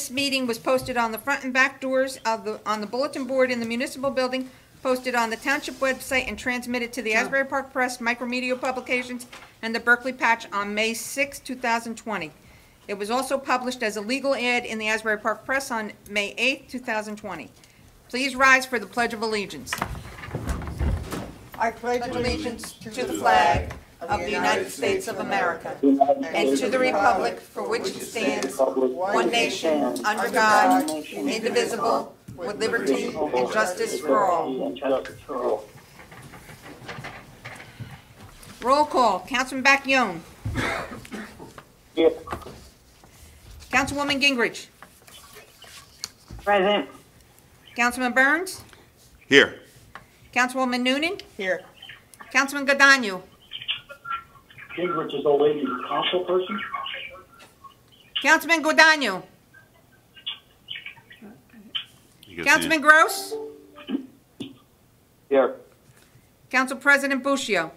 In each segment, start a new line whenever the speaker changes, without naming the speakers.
this meeting was posted on the front and back doors of on the bulletin board in the municipal building, posted on the Township website, and transmitted to the Asbury Park Press, Micromedia Publications, and the Berkeley Patch on May 6, 2020. It was also published as a legal ad in the Asbury Park Press on May 8, 2020. Please rise for the Pledge of Allegiance. I pledge allegiance to the flag of the United States of America and to the republic for which it stands, one nation, under God, indivisible, with liberty and justice for all. Roll call. Councilman Bacchione.
Here.
Councilwoman Gingrich.
Present.
Councilman Burns.
Here.
Councilwoman Noonan.
Here.
Councilman Godanu.
Gingrich is old lady council person.
Councilman Godanu. Councilman Gross.
Here.
Council President Bushio.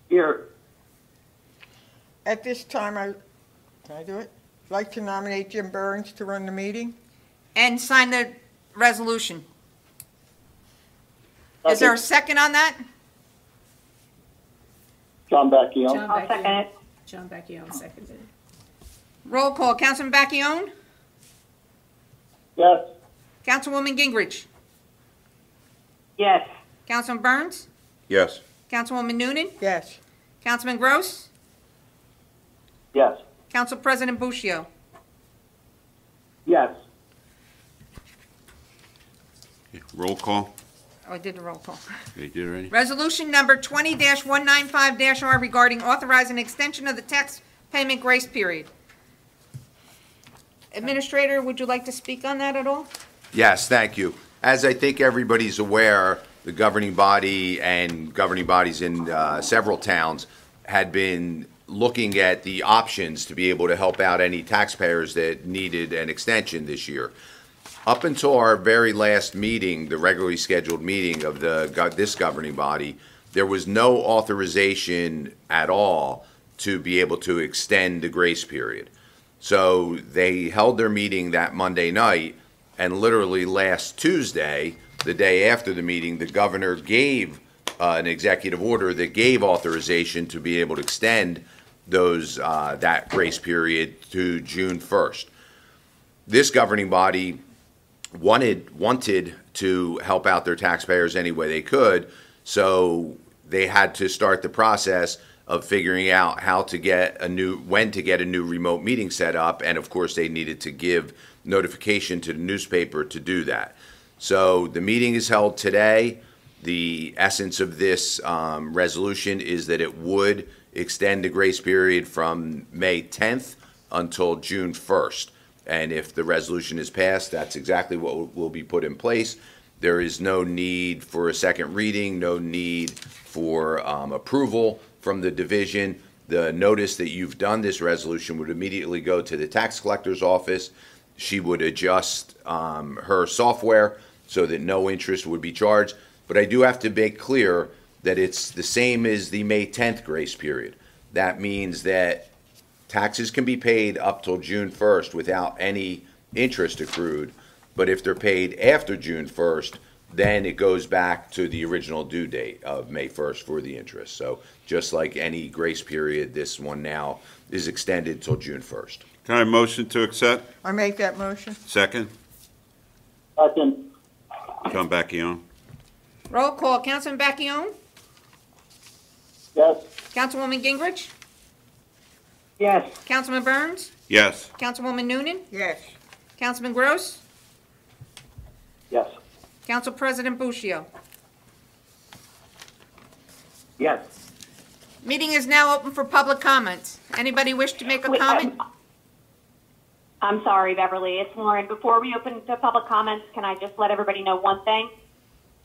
Here.
At this time, can I do it? I'd like to nominate Jim Burns to run the meeting.
And sign the resolution. Is there a second on that?
John Bacchione.
I'll second it.
John Bacchione seconded.
Roll call. Councilman Bacchione.
Yes.
Councilwoman Gingrich.
Yes.
Councilman Burns.
Yes.
Councilwoman Noonan.
Yes.
Councilman Gross.
Yes.
Council President Bushio.
Yes.
Roll call.
Oh, I did the roll call.
They did already?
Resolution number 20-195-R regarding authorizing extension of the tax payment grace period. Administrator, would you like to speak on that at all?
Yes, thank you. As I think everybody's aware, the governing body and governing bodies in several towns had been looking at the options to be able to help out any taxpayers that needed an extension this year. Up until our very last meeting, the regularly scheduled meeting of this governing body, there was no authorization at all to be able to extend the grace period. So they held their meeting that Monday night, and literally last Tuesday, the day after the meeting, the governor gave an executive order that gave authorization to be able to extend those that grace period to June 1st. This governing body wanted to help out their taxpayers any way they could, so they had to start the process of figuring out when to get a new remote meeting set up, and of course they needed to give notification to the newspaper to do that. So the meeting is held today. The essence of this resolution is that it would extend the grace period from May 10th until June 1st. And if the resolution is passed, that's exactly what will be put in place. There is no need for a second reading, no need for approval from the division. The notice that you've done this resolution would immediately go to the tax collector's office. She would adjust her software so that no interest would be charged. But I do have to make clear that it's the same as the May 10th grace period. That means that taxes can be paid up till June 1st without any interest accrued, but if they're paid after June 1st, then it goes back to the original due date of May 1st for the interest. So just like any grace period, this one now is extended till June 1st.
Can I have a motion to accept?
I make that motion.
Second.
Second.
John Bacchione.
Roll call. Councilman Bacchione.
Yes.
Councilwoman Gingrich.
Yes.
Councilman Burns.
Yes.
Councilwoman Noonan.
Yes.
Councilman Gross.
Yes.
Council President Bushio.
Yes.
Meeting is now open for public comments. Anybody wish to make a comment?
I'm sorry, Beverly. It's Lauren. Before we open to public comments, can I just let everybody know one thing?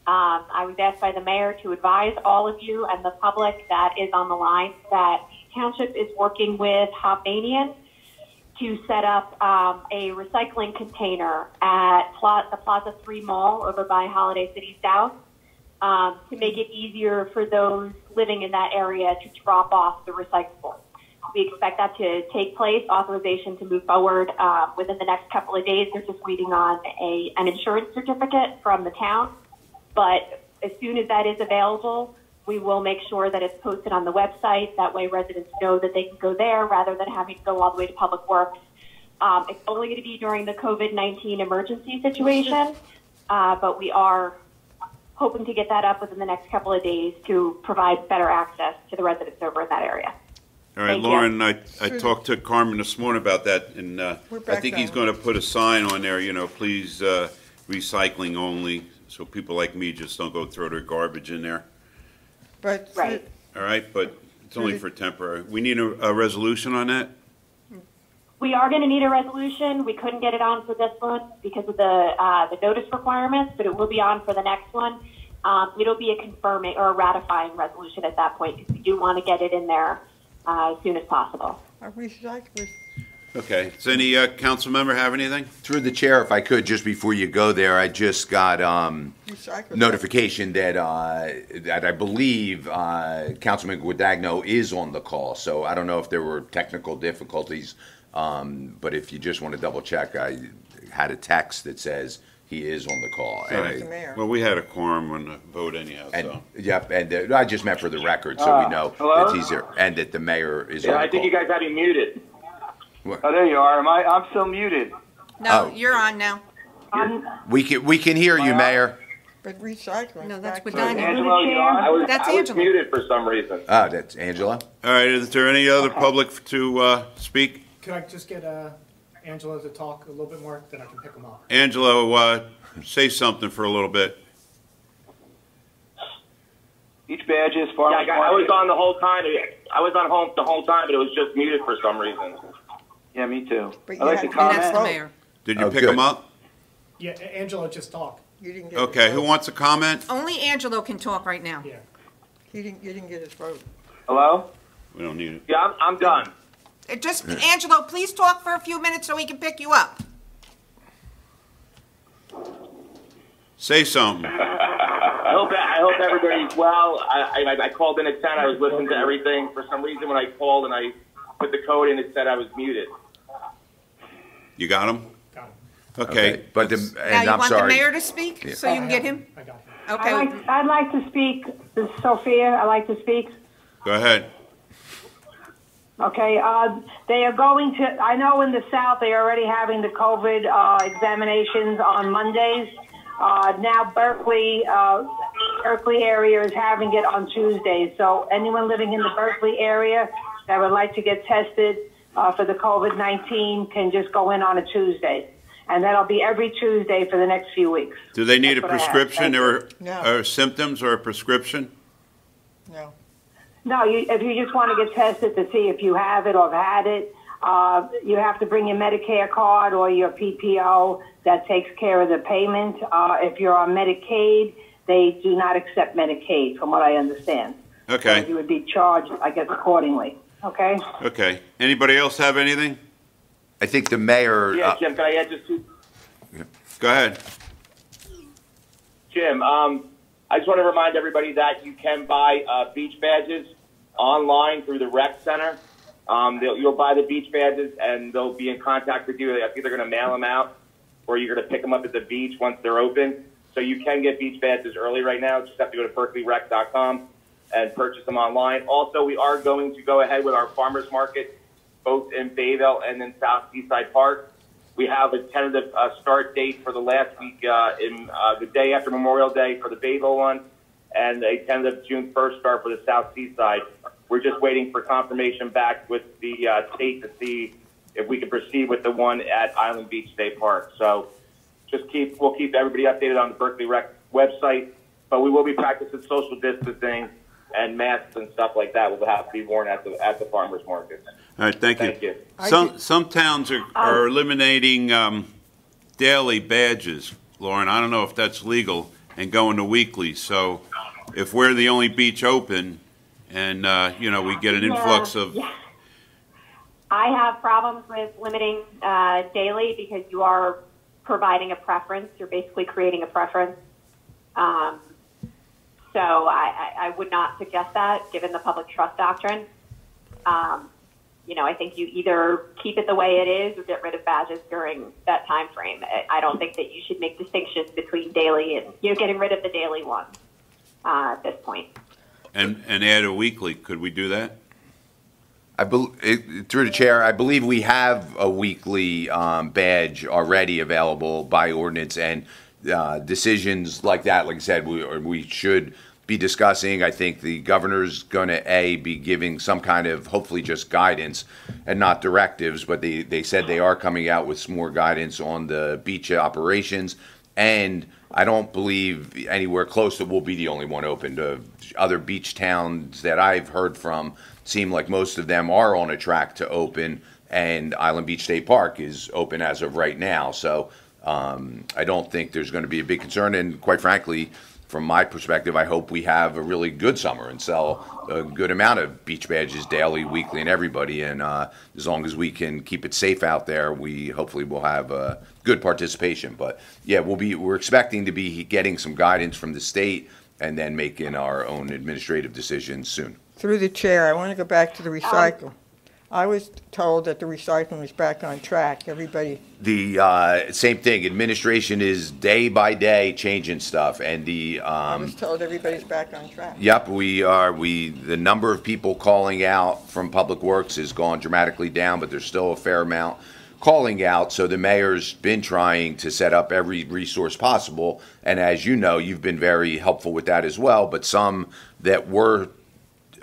I was asked by the mayor to advise all of you and the public that is on the line that Township is working with Hopanian to set up a recycling container at the Plaza 3 Mall over by Holiday City South to make it easier for those living in that area to drop off the recyclables. We expect that to take place, authorization to move forward within the next couple of days. They're just waiting on an insurance certificate from the town. But as soon as that is available, we will make sure that it's posted on the website. That way residents know that they can go there rather than having to go all the way to Public Works. It's only going to be during the COVID-19 emergency situation, but we are hoping to get that up within the next couple of days to provide better access to the residents over in that area.
All right,
Thank you.
Lauren, I talked to Carmen this morning about that, and I
back
think he's
down.
going to put a sign on there, please recycling only, so people like me just don't go throw their garbage in there.
But
Right.
All right, but it's only for temporary. We need a resolution on that?
We are going to need a resolution. We couldn't get it on for this one because of the notice requirements, but it will be on for the next one. It'll be a confirming or a ratifying resolution at that point because we do want to get it in there as soon as possible.
are recyclers,
Okay, does any council member have anything?
Through the chair, if I could, just before you go there, I just got
recyclers.
notification that I believe Councilman Guadagno is on the call. So I don't know if there were technical difficulties, but if you just want to double check, I had a text that says he is on the call.
All
And
right.
the mayor.
Well, we had a quorum on the vote anyhow,
And,
so.
yep, and I just meant for the record, so we know
hello?
it's easier, and that the mayor is on
Yeah,
the
I think you
call.
guys had me muted.
What?
Oh, there you are. I'm still muted.
No,
Oh.
you're on now.
We can hear you, Mayor.
But recycling.
No, that's
back
what
to-
Daniel-
Angelo, you on?
That's
I was
Angela.
muted for some reason.
Oh, that's Angela?
All right, is there any other public to speak?
Could I just get Angela to talk a little bit more, then I can pick them up?
Angelo, say something for a little bit.
Each badge is far.
Yeah, I was on the whole time. I was on home the whole time, but it was just muted for some reason.
Yeah, me too.
But
I'd
you
like
had
to
to
And that's
comment.
the mayor.
Did you
Oh,
pick
good.
them up?
Yeah, Angela just talked.
You didn't get
Okay,
his
who
vote.
wants to comment?
Only Angelo can talk right now.
Yeah.
You didn't get his vote.
Hello?
We don't need it.
Yeah, I'm done.
Just, Angelo, please talk for a few minutes so we can pick you up.
Say something.
I hope everybody's well. I called in at 10. I was listening to everything. For some reason, when I called and I put the code in, it said I was muted.
You got them?
Got him.
Okay.
But
Now,
and
you
I'm
want the
sorry.
mayor to speak, so you can get him?
I got him.
Okay,
I'd like to speak. This is Sophia. I'd like to speak.
Go ahead.
Okay. They are going to, I know in the South they are already having the COVID examinations on Mondays. Now Berkeley area is having it on Tuesdays. So anyone living in the Berkeley area that would like to get tested for the COVID-19 can just go in on a Tuesday. And that'll be every Tuesday for the next few weeks.
Do they need a
That's what I have.
prescription
Thank
No.
or symptoms or a prescription?
No.
No, if you just want to get tested to see if you have it or have had it, you have to bring your Medicare card or your PPO that takes care of the payment. If you're on Medicaid, they do not accept Medicaid, from what I understand. So
Okay,
you would be charged, I guess, accordingly. Okay?
okay. Anybody else have anything?
I think the mayor,
Yeah, Jim, can I add just two?
Go ahead.
Jim, I just want to remind everybody that you can buy beach badges online through the rec center. You'll buy the beach badges, and they'll be in contact with you. I think they're going to mail them out, or you're going to pick them up at the beach once they're open. So you can get beach badges early right now. Just have to go to berkeleyrec.com and purchase them online. Also, we are going to go ahead with our farmers market, both in Bayville and in South Seaside Park. We have a tentative start date for the last week in the day after Memorial Day for the Bayville one, and a tentative June 1st start for the South Seaside. We're just waiting for confirmation back with the state to see if we can proceed with the one at Island Beach State Park. So we'll keep everybody updated on the Berkeley Rec website, but we will be practicing social distancing and masks and stuff like that will have to be worn at the farmers markets.
All right, thank you.
Thank you.
Some towns are eliminating daily badges, Lauren. I don't know if that's legal, and going to weekly. So if we're the only beach open and, we get an influx of...
Yeah. I have problems with limiting daily because you are providing a preference. You're basically creating a preference. So I would not suggest that, given the public trust doctrine. I think you either keep it the way it is or get rid of badges during that time frame. I don't think that you should make distinctions between daily and, getting rid of the daily one at this point.
And add a weekly. Could we do that?
Through the chair, I believe we have a weekly badge already available by ordinance, and decisions like that, like I said, we should be discussing. I think the governor's going to be giving some kind of, hopefully just guidance and not directives, but they said they are coming out with some more guidance on the beach operations, and I don't believe anywhere close that we'll be the only one open. The other beach towns that I've heard from seem like most of them are on a track to open, and Island Beach State Park is open as of right now. So I don't think there's going to be a big concern, and quite frankly, from my perspective, I hope we have a really good summer and sell a good amount of beach badges daily, weekly, and everybody. And as long as we can keep it safe out there, we hopefully will have good participation. But yeah, we're expecting to be getting some guidance from the state and then making our own administrative decisions soon.
Through the chair, I want to go back to the recycle. I was told that the recycling was back on track. Everybody.
The same thing. Administration is day by day changing stuff, and
I was told everybody's back on track.
Yep, we are. The number of people calling out from Public Works has gone dramatically down, but there's still a fair amount calling out. So the mayor's been trying to set up every resource possible, and as you know, you've been very helpful with that as well. But some that were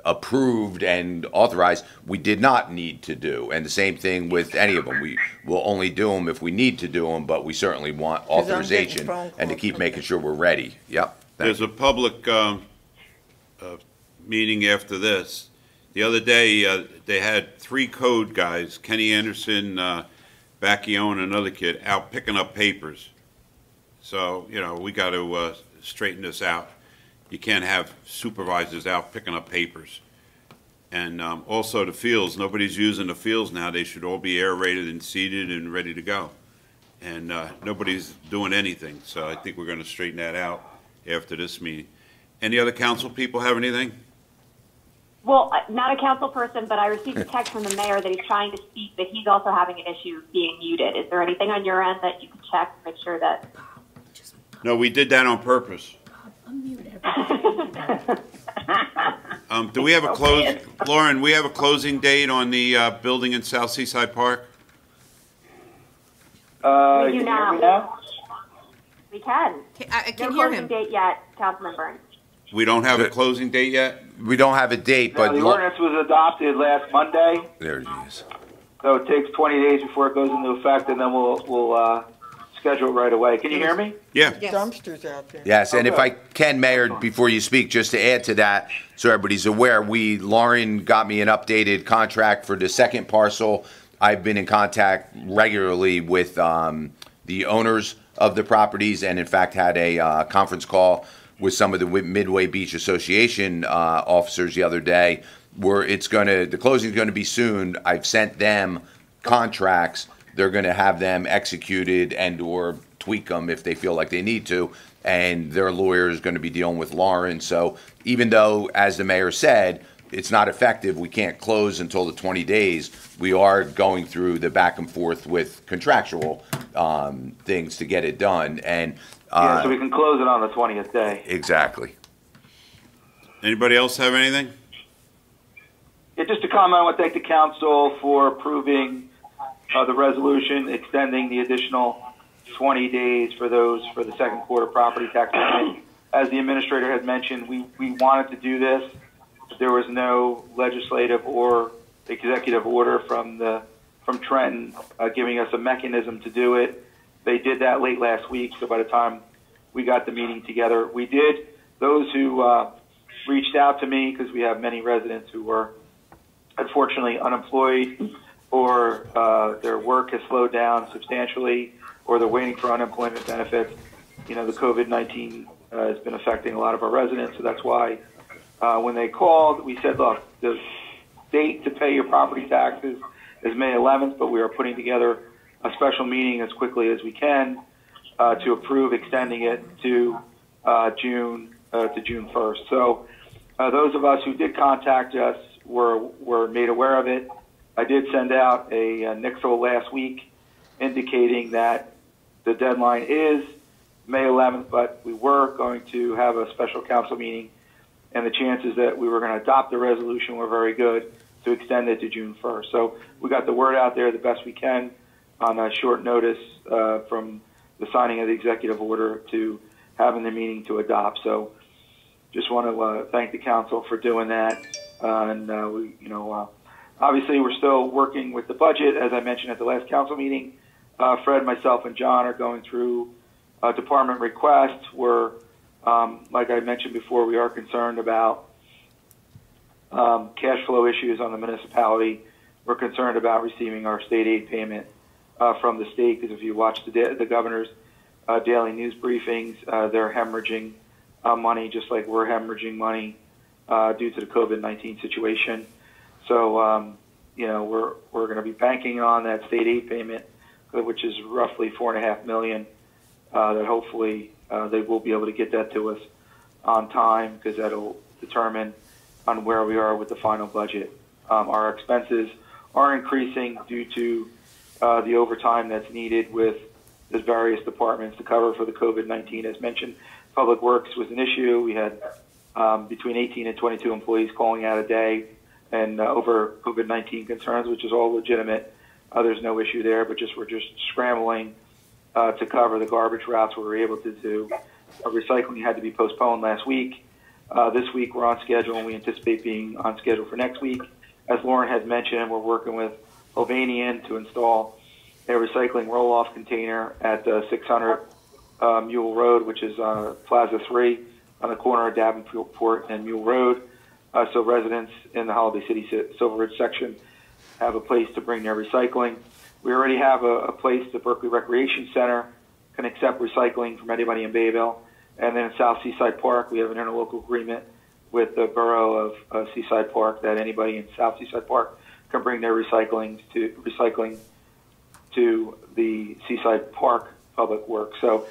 approved and authorized, we did not need to do. And the same thing with any of them. We will only do them if we need to do them, but we certainly want authorization and to keep making sure we're ready. Yep.
There's a public meeting after this. The other day, they had 3 code guys, Kenny Anderson, Bacchione, and another kid, out picking up papers. So, we got to straighten this out. You can't have supervisors out picking up papers. And also the fields, nobody's using the fields now. They should all be aerated and seeded and ready to go. And nobody's doing anything. So I think we're going to straighten that out after this meeting. Any other council people have anything?
Well, not a council person, but I received a text from the mayor that he's trying to speak, but he's also having an issue being muted. Is there anything on your end that you can check to make sure that?
No, we did that on purpose. Do we have a Lauren, we have a closing date on the building in South Seaside Park?
We do now. We can.
I can
no
hear
closing
him.
date yet, Councilman Burns.
We don't have a closing date yet?
We don't have a date, but
the ordinance was adopted last Monday,
there it is.
so it takes 20 days before it goes into effect, and then we'll schedule it right away. Can you hear me?
Yeah.
Dumpsters out there.
Yes, and if
Okay.
I can, Mayor, before you speak, just to add to that, so everybody's aware, Lauren got me an updated contract for the second parcel. I've been in contact regularly with the owners of the properties, and in fact had a conference call with some of the Midway Beach Association officers the other day, where the closing is going to be soon. I've sent them contracts. They're going to have them executed and/or tweak them if they feel like they need to, and their lawyer is going to be dealing with Lauren. So even though, as the mayor said, it's not effective, we can't close until the 20 days, we are going through the back and forth with contractual things to get it done. And
So we can close it on the 20th day.
Exactly.
Anybody else have anything?
Yeah, just to comment, I want to thank the council for approving the resolution extending the additional 20 days for the second quarter property tax payment. As the administrator had mentioned, we wanted to do this. There was no legislative or executive order from Trenton giving us a mechanism to do it. They did that late last week, so by the time we got the meeting together, we did. Those who reached out to me, because we have many residents who were unfortunately unemployed, or their work has slowed down substantially, or they're waiting for unemployment benefits. The COVID-19 has been affecting a lot of our residents, so that's why when they called, we said, look, the date to pay your property taxes is May 11th, but we are putting together a special meeting as quickly as we can to approve extending it to June 1st. So those of us who did contact us were made aware of it. I did send out a nixle last week indicating that the deadline is May 11th, but we were going to have a special council meeting, and the chances that we were going to adopt the resolution were very good to extend it to June 1st. So we got the word out there the best we can on a short notice from the signing of the executive order to having the meeting to adopt. So just want to thank the council for doing that. Obviously we're still working with the budget. As I mentioned at the last council meeting, Fred, myself, and John are going through department requests. We're, like I mentioned before, we are concerned about cash flow issues on the municipality. We're concerned about receiving our state aid payment from the state, because if you watch the governor's daily news briefings, they're hemorrhaging money just like we're hemorrhaging money due to the COVID-19 situation. So, we're going to be banking on that state aid payment, which is roughly $4.5 million, that hopefully they will be able to get that to us on time, because that'll determine on where we are with the final budget. Our expenses are increasing due to the overtime that's needed with the various departments to cover for the COVID-19. As mentioned, Public Works was an issue. We had between 18 and 22 employees calling out a day and over COVID-19 concerns, which is all legitimate. There's no issue there, but we're just scrambling to cover the garbage routes we were able to do. Recycling had to be postponed last week. This week we're on schedule, and we anticipate being on schedule for next week. As Lauren has mentioned, we're working with Hovanian to install a recycling roll-off container at 600 Mule Road, which is Plaza 3 on the corner of Davenport and Mule Road. So residents in the Holiday City Silver Ridge section have a place to bring their recycling. We already have a place, the Berkeley Recreation Center can accept recycling from anybody in Bayville. And then in South Seaside Park, we have an interlocal agreement with the borough of Seaside Park that anybody in South Seaside Park can bring their recycling to the Seaside Park Public Works. So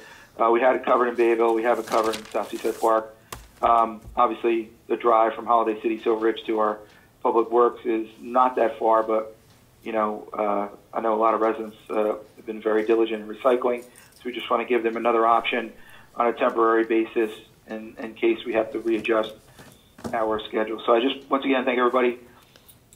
we had it covered in Bayville. We have it covered in South Seaside Park. Obviously, the drive from Holiday City Silver Ridge to our Public Works is not that far, but I know a lot of residents have been very diligent in recycling, so we just want to give them another option on a temporary basis in case we have to readjust our schedule. So I just, once again, thank everybody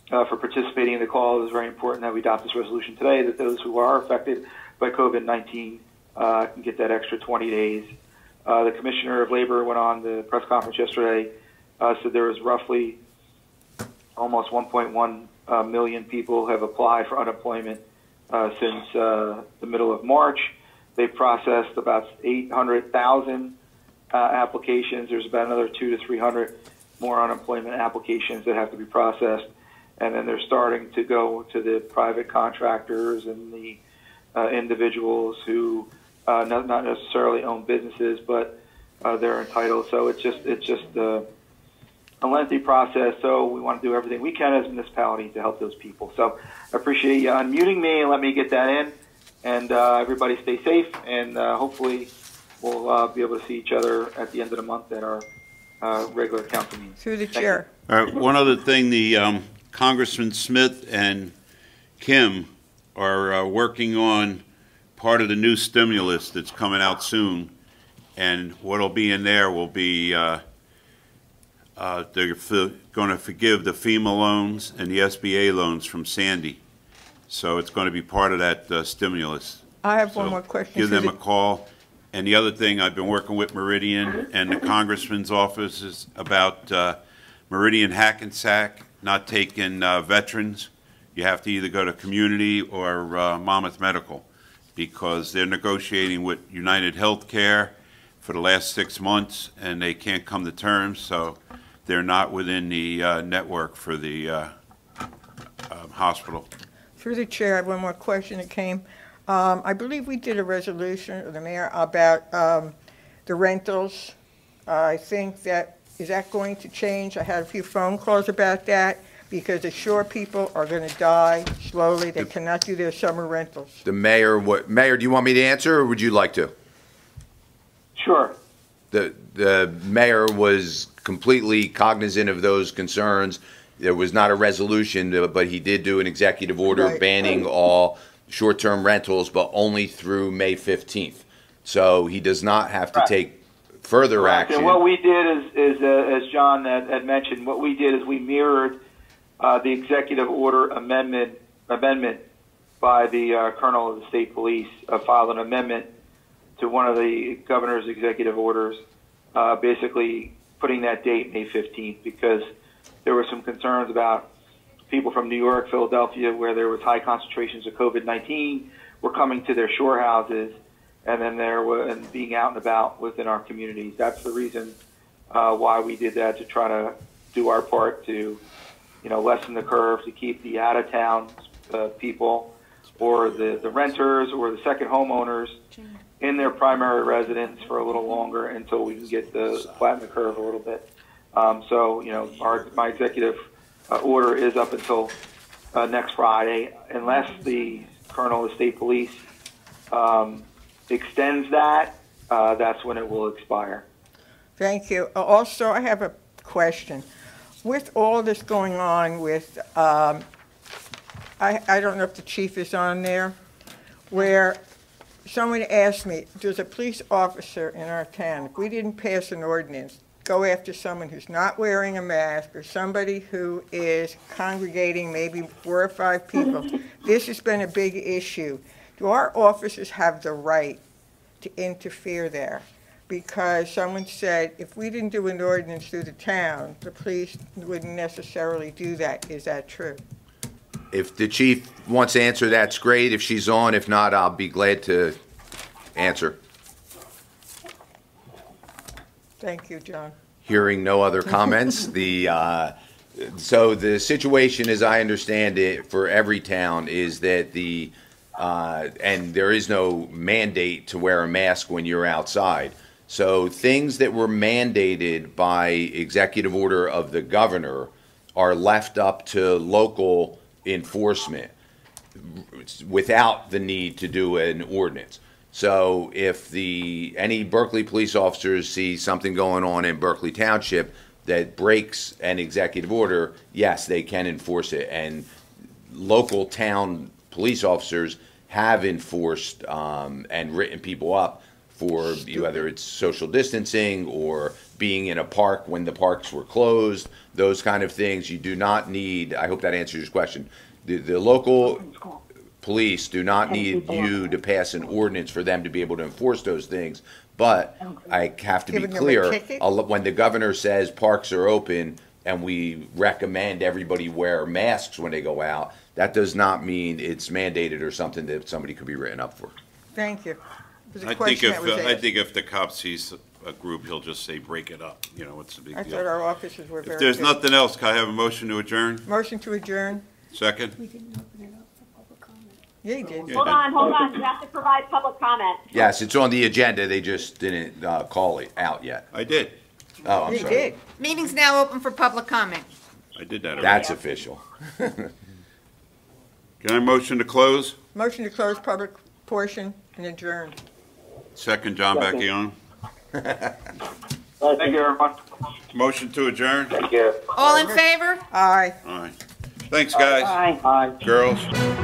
for participating in the call. It was very important that we adopt this resolution today, that those who are affected by COVID-19 can get that extra 20 days. The Commissioner of Labor went on the press conference yesterday, said there was roughly almost 1.1 million people have applied for unemployment since the middle of March. They've processed about 800,000 applications. There's about another 200 to 300 more unemployment applications that have to be processed. And then they're starting to go to the private contractors and the individuals who not necessarily own businesses, but they're entitled. So it's just a lengthy process. So we want to do everything we can as a municipality to help those people. So I appreciate you unmuting me and let me get that in. And everybody stay safe, and hopefully we'll be able to see each other at the end of the month at our regular council meeting.
Through the chair.
All right, one other thing, the Congressman Smith and Kim are working on part of the new stimulus that's coming out soon, and what'll be in there will be they're going to forgive the FEMA loans and the SBA loans from Sandy. So it's going to be part of that stimulus.
I have one more question.
Give them a call. And the other thing, I've been working with Meridian and the Congressman's office is about Meridian Hackensack not taking veterans. You have to either go to community or Monmouth Medical, because they're negotiating with United Healthcare for the last 6 months, and they can't come to terms, so they're not within the network for the hospital.
Through the chair, I have one more question that came. I believe we did a resolution, or the mayor, about the rentals. I think that, is that going to change? I had a few phone calls about that, because the shore people are going to die slowly. They cannot do their summer rentals.
The mayor, Mayor, do you want me to answer, or would you like to?
Sure.
The mayor was completely cognizant of those concerns, There was not a resolution, but he did do an executive order
Right.
banning all short-term rentals, but only through May 15th. So he does not have to
Right.
take further
Correct.
action.
And what we did is as John had mentioned, what we did is we mirrored the executive order amendment by the Colonel of the State Police, filed an amendment to one of the governor's executive orders, basically putting that date May 15th, because there were some concerns about people from New York, Philadelphia, where there was high concentrations of COVID-19, were coming to their shore houses, and then and being out and about within our communities. That's the reason why we did that, to try to do our part to, lessen the curve, to keep the out-of-town people or the renters or the second homeowners in their primary residence for a little longer until we can get flatten the curve a little bit. My executive order is up until next Friday, unless the Colonel of the State Police extends that. That's when it will expire.
Thank you. Also, I have a question. With all this going on with, I don't know if the chief is on there, where someone asked me, there's a police officer in our town, if we didn't pass an ordinance, go after someone who's not wearing a mask or somebody who is congregating maybe 4 or 5 people, this has been a big issue. Do our officers have the right to interfere there? Because someone said if we didn't do an ordinance through the town, the police wouldn't necessarily do that. Is that true?
If the chief wants to answer, that's great. If she's on, if not, I'll be glad to answer.
Thank you, John.
Hearing no other comments, so the situation, as I understand it, for every town is that and there is no mandate to wear a mask when you're outside. So things that were mandated by executive order of the governor are left up to local enforcement without the need to do an ordinance. So if any Berkeley police officers see something going on in Berkeley Township that breaks an executive order, yes, they can enforce it. And local town police officers have enforced and written people up for whether it's social distancing or being in a park when the parks were closed, those kind of things. You do not need, I hope that answers your question, the local police do not need you to pass an ordinance for them to be able to enforce those things. But I have to be clear, when the governor says parks are open and we recommend everybody wear masks when they go out, that does not mean it's mandated or something that somebody could be written up for.
Thank you.
I think if the cop sees a group, he'll just say, break it up. What's the big deal?
I thought our officers were very
If there's
good.
nothing else, can I have a motion to adjourn?
Motion to adjourn.
Second?
We didn't open it up for public comment.
Yeah, you did.
Hold on. You have to provide public comment.
Yes, it's on the agenda. They just didn't call it out yet.
I did.
Oh, I'm
You
sorry.
did.
Meeting's now open for public comment.
I did that already.
That's official.
Can I motion to close?
Motion to close public portion and adjourn.
Second, John Bacchione.
Thank you, everyone.
Motion to adjourn?
Thank you.
All in favor?
Aye.
All right. Thanks, guys.
Bye.
Girls.